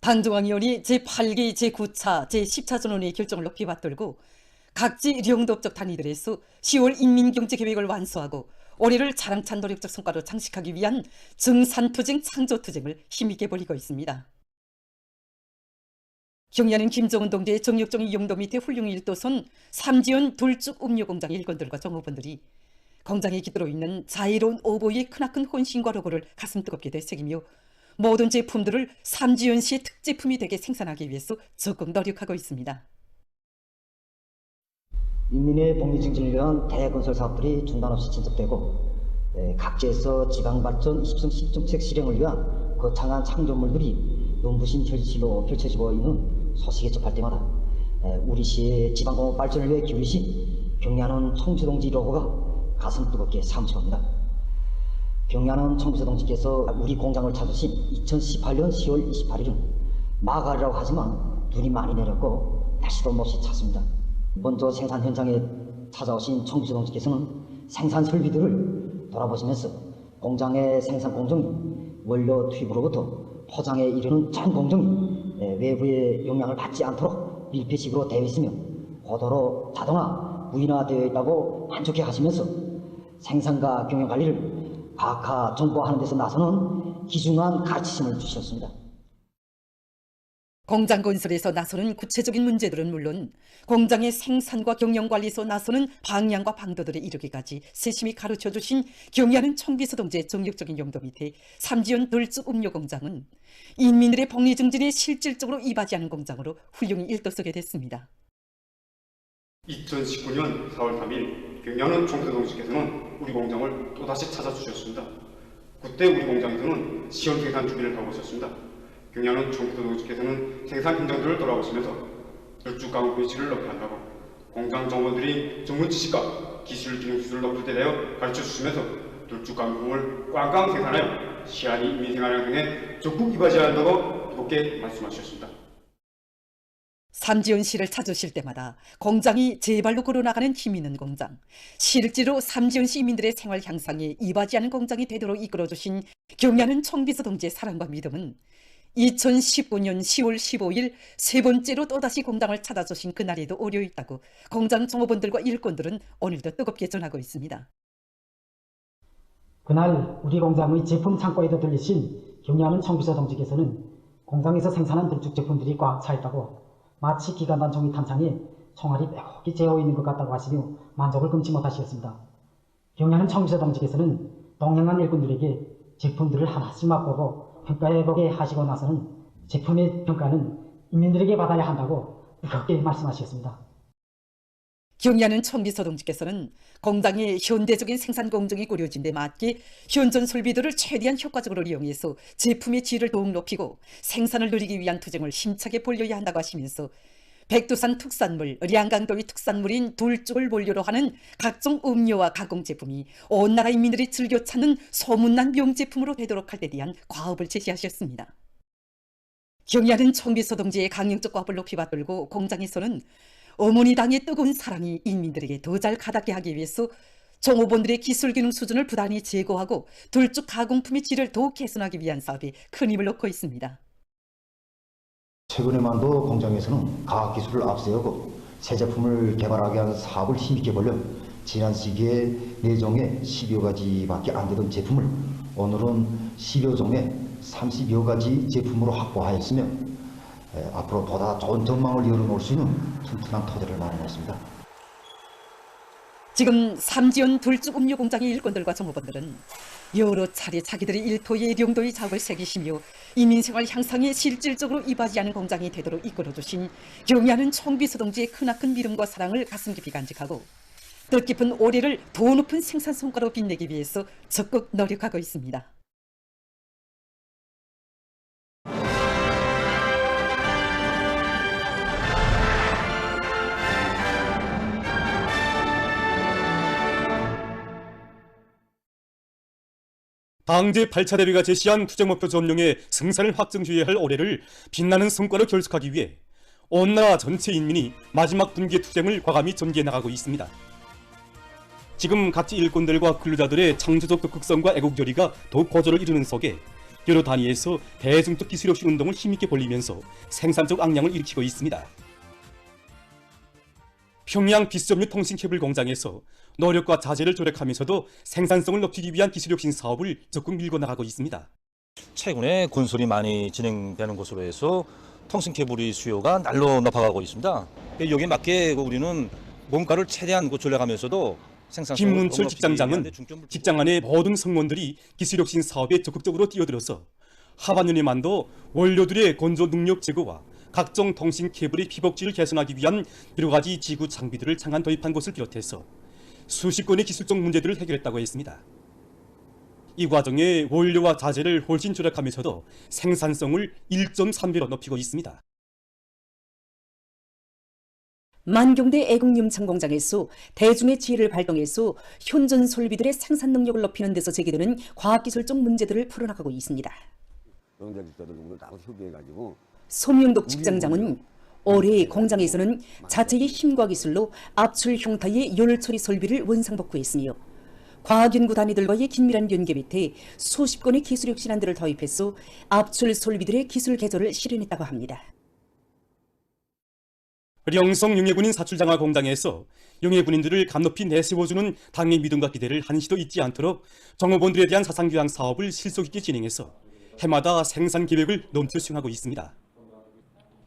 당중앙위원회 제8기 제9차 제10차 전원의 결정을 높이 받들고 각지 영도적 단위들에서 10월 인민경제계획을 완수하고 올해를 자랑찬 노력적 성과로 장식하기 위한 정산투쟁 창조투쟁을 힘있게 벌이고 있습니다. 경야는 김정은 동지의 정력종이 용도 밑에 훌륭히 일도선 삼지연 돌쭉 음료공장 일꾼들과 종업원들이 공장에 깃들어 있는 자유로운 오보의 크나큰 혼신과 로고를 가슴 뜨겁게 되새기며 모든 제품들을 삼지연시의 특제품이 되게 생산하기 위해서 적극 노력하고 있습니다. 인민의 복리 증진을 위한 대건설 사업들이 중단 없이 진척되고 각지에서 지방발전 20성 10정책 실행을 위한 거창한 창조물들이 눈부신 현실로 펼쳐지고 있는 소식에 접할 때마다 우리 시의 지방공업 발전을 위해 기울이신 경야는 청주동지 로고가 가슴 뜨겁게 사무쳐옵니다. 경야는 청주동지께서 우리 공장을 찾으신 2018년 10월 28일은 마가리라고 하지만 눈이 많이 내렸고 날씨도 못이 찼습니다. 먼저 생산 현장에 찾아오신 청주동지께서는 생산 설비들을 돌아보시면서 공장의 생산 공정이 원료 투입으로부터 포장에 이르는 전 공정이 외부의 영향을 받지 않도록 밀폐식으로 되어 있으며 고도로 자동화, 무인화되어 있다고 만족해 하시면서 생산과 경영 관리를 과학화, 정보화하는 데서 나서는 귀중한 가르치심을 주셨습니다. 공장 건설에서 나서는 구체적인 문제들은 물론 공장의 생산과 경영관리에서 나서는 방향과 방도들에 이르기까지 세심히 가르쳐주신 경야는 청비서 동지의 정력적인 용도 밑에 삼지연 돌쭉 음료공장은 인민들의 복리 증진에 실질적으로 이바지하는 공장으로 훌륭히 일도서게 됐습니다. 2019년 4월 3일 경야는 청비서동지께서는 우리 공장을 또다시 찾아주셨습니다. 그때 우리 공장에서는 시험 생산 준비를 하고 있었습니다. 경야는 청비서동지께서는 생산 현장들을 돌아보시면서 돌쭉 가공 비치를 높이 한다고 공장 종업원들이 전문 지식과 기술 기능 기술을 높일 때 대하여 가르쳐주시면서 돌쭉 가공품을 꽝꽝 생산하여 시안이 인민생활 향상에 적극 이바지해야 한다고 뜨겁게 말씀하셨습니다. 삼지연 시를 찾으실 때마다 공장이 제발로 걸어나가는 힘 있는 공장, 실제로 삼지연 시민들의 생활 향상에 이바지하는 공장이 되도록 이끌어주신 경야는 청비서 동지의 사랑과 믿음은 2019년 10월 15일 세 번째로 또다시 공장을 찾아주신 그날에도 오려 있다고 공장 종업원들과 일꾼들은 오늘도 뜨겁게 전하고 있습니다. 그날 우리 공장의 제품 창고에도 들리신 경야는 청비서 동지께서는 공장에서 생산한 돌쭉 제품들이 꽉 차 있다고 마치 기관단 종이 탄창에 총알이 빼곡히 재어 있는 것 같다고 하시며 만족을 금치 못하시었습니다. 경야는 청비서 동지께서는 동행한 일꾼들에게 제품들을 하나씩 맛보고 평가해보게 하시고 나서는 제품의 평가는 인민들에게 받아야 한다고 뜨겁게 말씀하셨습니다. 경야는 청비서 동지께서는 공장의 현대적인 생산 공정이 꾸려진 데 맞게 현존 설비들을 최대한 효과적으로 이용해서 제품의 질을 더욱 높이고 생산을 누리기 위한 투쟁을 힘차게 벌여야 한다고 하시면서 백두산 특산물, 량강도의 특산물인 돌쭉을 원료로 하는 각종 음료와 가공 제품이 온 나라 인민들이 즐겨 찾는 소문난 명제품으로 되도록 할 데 대한 과업을 제시하셨습니다. 경야는 청비서 동지의 강령적 과업을 높이 받들고 공장에서는 어머니 당의 뜨거운 사랑이 인민들에게 더 잘 가닿게 하기 위해서 종업원들의 기술 기능 수준을 부단히 제고하고 돌쭉 가공품의 질을 더욱 개선하기 위한 사업에 큰 힘을 넣고 있습니다. 최근에만도 공장에서는 과학기술을 앞세우고 새 제품을 개발하기 위한 사업을 힘있게 벌려 지난 시기에 4종에 10여 가지밖에 안 되던 제품을 오늘은 10여 종에 30여 가지 제품으로 확보하였으며 앞으로 보다 좋은 전망을 열어놓을 수 있는 튼튼한 토대를 마련했습니다. 지금 삼지연 돌쭉 음료 공장의 일꾼들과 종업원들은 여러 차례 자기들의 일토의 용도의 자업을 새기시며 인민생활 향상에 실질적으로 이바지하는 공장이 되도록 이끌어주신 경야는 청비서 동지의 크나큰 믿음과 사랑을 가슴 깊이 간직하고 뜻깊은 올해를 더 높은 생산 성과로 빛내기 위해서 적극 노력하고 있습니다. 당 제8차 대회가 제시한 투쟁목표 점령의 승산을 확증해야 할 올해를 빛나는 성과로 결속하기 위해 온 나라 전체 인민이 마지막 분기의 투쟁을 과감히 전개해 나가고 있습니다. 지금 각지 일꾼들과 근로자들의 창조적 적극성과 애국결의가 더욱 고조를 이루는 속에 여러 단위에서 대중적 기술혁신 운동을 힘있게 벌리면서 생산적 악량을 일으키고 있습니다. 평양 비스업류 통신케이블 공장에서 노력과 자재를 조력하면서도 생산성을 높이기 위한 기술혁신 사업을 적극 밀고 나가고 있습니다. 최근에 건설이 많이 진행되는 곳으로 해서 통신케이블의 수요가 날로 높아가고 있습니다. 여기에 맞게 우리는 몸가를 최대한 조절하면서도 생산성을 김문철 직장장은 직장 안의 모든 성원들이 기술혁신 사업에 적극적으로 뛰어들어서 하반년에만도 원료들의 건조 능력 제고와 각종 통신 케이블의 피복지를 개선하기 위한 여러 가지 지구 장비들을 창안 도입한 것을 비롯해서 수십 건의 기술적 문제들을 해결했다고 했습니다. 이 과정에 원료와 자재를 훨씬 절약하면서도 생산성을 1.3배로 높이고 있습니다. 만경대 애국염창 공장에서 대중의 지혜를 발동해서 현존 설비들의 생산 능력을 높이는 데서 제기되는 과학기술적 문제들을 풀어나가고 있습니다. 소명덕 직장장은 올해 공장에서는 자체의 힘과 기술로 압출 형태의 열 처리 설비를 원상복구했으며 과학연구 단위들과의 긴밀한 연계 밑에 수십 건의 기술혁신안들을 도입해서 압출 설비들의 기술 개조를 실현했다고 합니다. 령성 용해군인 사출장화 공장에서 용해군인들을 감높이 내세워주는 당의 믿음과 기대를 한시도 잊지 않도록 정업원들에 대한 사상교양 사업을 실속 있게 진행해서 해마다 생산 계획을 넘쳐 수행하고 있습니다.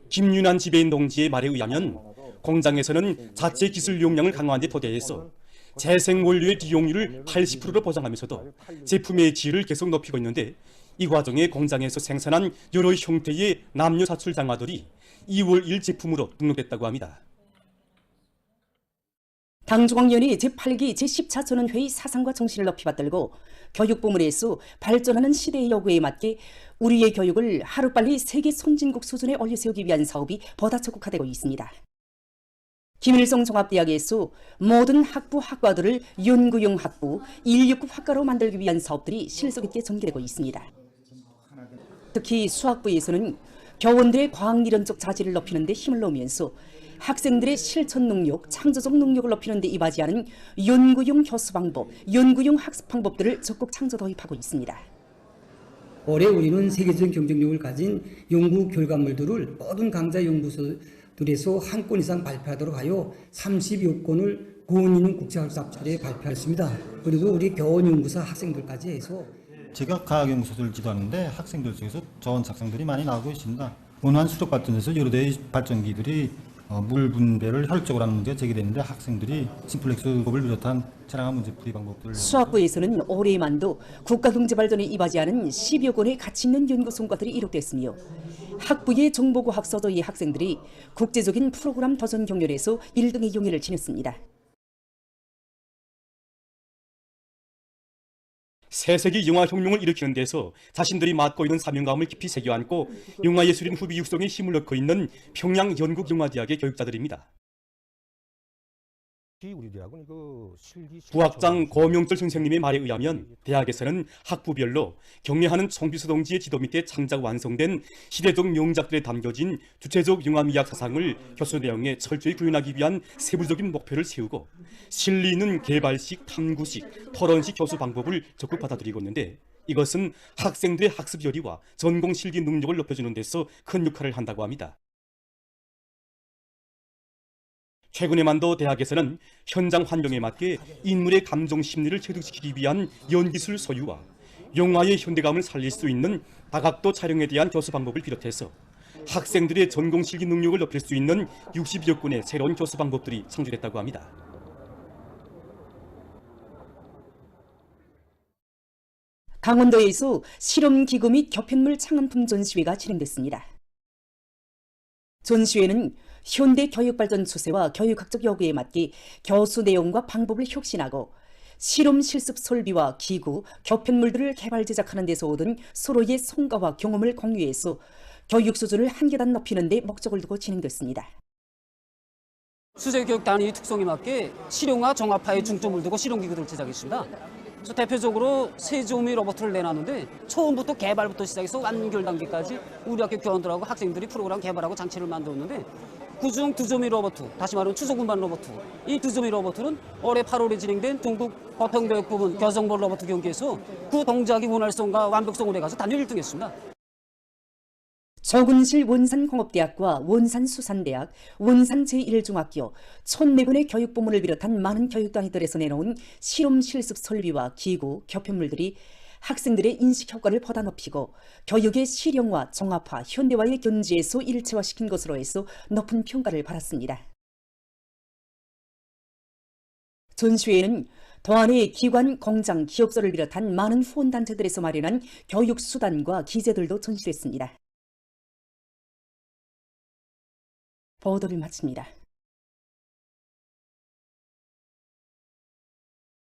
김윤환 지배인 동지의 말에 의하면 공장에서는 자체 기술 용량을 강화한 데 토대해서 재생 원료의 이용률을 80%로 보장하면서도 제품의 질을 계속 높이고 있는데 이 과정에 공장에서 생산한 여러 형태의 남녀 사출 장화들이 2월 1일 제품으로 등록됐다고 합니다. 당중앙위원회 제8기 제14 전원회의 사상과 정신을 높이 받들고 교육부문에서 발전하는 시대의 요구에 맞게 우리의 교육을 하루빨리 세계 선진국 수준에 올려세우기 위한 사업이 보다 적극화되고 있습니다. 김일성 종합대학에서 모든 학부 학과들을 연구용 학부, 169 학과로 만들기 위한 사업들이 실속 있게 전개되고 있습니다. 특히 수학부에서는 교원들의 과학리론적 자질을 높이는 데 힘을 놓으면서 학생들의 실천 능력, 창조적 능력을 높이는 데 이바지하는 연구용 교수 방법, 연구용 학습 방법들을 적극 창조 도입하고 있습니다. 올해 우리는 세계적인 경쟁력을 가진 연구 결과물들을 모든 강좌 연구소들에서 한 건 이상 발표하도록 하여 30여 건을 고은 있는 국제학습자료에 발표했습니다. 그리고 우리 교원연구사 학생들까지 해서 제가 과학연구소를 지도하는데 학생들 중에서 좋은 작성들이 많이 나오고 있습니다. 원활한 수력 발전에서 여러 대의 발전기들이 물 분배를 효율적으로 하는 문제가 제기됐는데 학생들이 심플렉스법을 비롯한 차량화 문제 풀이 방법들을 수학부에서는 올해만도 국가경제발전에 이바지하는 10여 건의 가치 있는 연구 성과들이 이룩됐으며 학부의 정보과학 서도의 학생들이 국제적인 프로그램 도전 경연에서 1등의 용예를 지녔습니다. 새세기 영화혁명을 일으키는 데서 자신들이 맡고 있는 사명감을 깊이 새겨안고 영화예술인 후비 육성에 힘을 넣고 있는 평양연극영화대학의 교육자들입니다. 부학장 고명철 선생님의 말에 의하면 대학에서는 학부별로 경례하는 총비서 동지의 지도 밑에 창작 완성된 시대적 명작들에 담겨진 주체적 영화미학 사상을 교수 내용에 철저히 구현하기 위한 세부적인 목표를 세우고 실리 있는 개발식, 탐구식, 토론식 교수 방법을 적극 받아들이고 있는데 이것은 학생들의 학습 열의와 전공 실기 능력을 높여주는 데서 큰 역할을 한다고 합니다. 최근에만도 대학에서는 현장 환경에 맞게 인물의 감정 심리를 체득시키기 위한 연기술 소유와 영화의 현대감을 살릴 수 있는 다각도 촬영에 대한 교수 방법을 비롯해서 학생들의 전공 실기 능력을 높일 수 있는 60여 건의 새로운 교수 방법들이 창출됐다고 합니다. 강원도에서 실험기구 및 교편물 창안품 전시회가 진행됐습니다. 전시회는 현대 교육발전 추세와 교육학적 요구에 맞게 교수 내용과 방법을 혁신하고 실험 실습 설비와 기구, 교편물들을 개발 제작하는 데서 얻은 서로의 성과와 경험을 공유해서 교육 수준을 한 계단 높이는 데 목적을 두고 진행됐습니다. 수제교육 단위 특성에 맞게 실용화 정합화에 중점을 두고 실험기구들을 제작했습니다. 그래서 대표적으로 세조미 로봇을 내놨는데 처음부터 개발부터 시작해서 완결 단계까지 우리 학교 교원들하고 학생들이 프로그램 개발하고 장치를 만들었는데 그중 두조미 로버트, 다시 말하면 추종군반 로버트, 이 두조미 로버트는 올해 8월에 진행된 중국 화평교육 부문 겨정벌 로버트 경기에서 그 동작의 원활성과 완벽성을 해가지고 단일 1등했습니다. 정운실 원산공업대학과 원산수산대학, 원산제1중학교, 1,004건의 교육부문을 비롯한 많은 교육단위들에서 내놓은 실험 실습 설비와 기구, 교편물들이 학생들의 인식 효과를 보다 높이고 교육의 실용화, 종합화, 현대화의 견지에서 일체화시킨 것으로 해서 높은 평가를 받았습니다. 전시회에는 도안의 기관, 공장, 기업소를 비롯한 많은 후원단체들에서 마련한 교육수단과 기재들도 전시됐습니다. 보도를 마칩니다.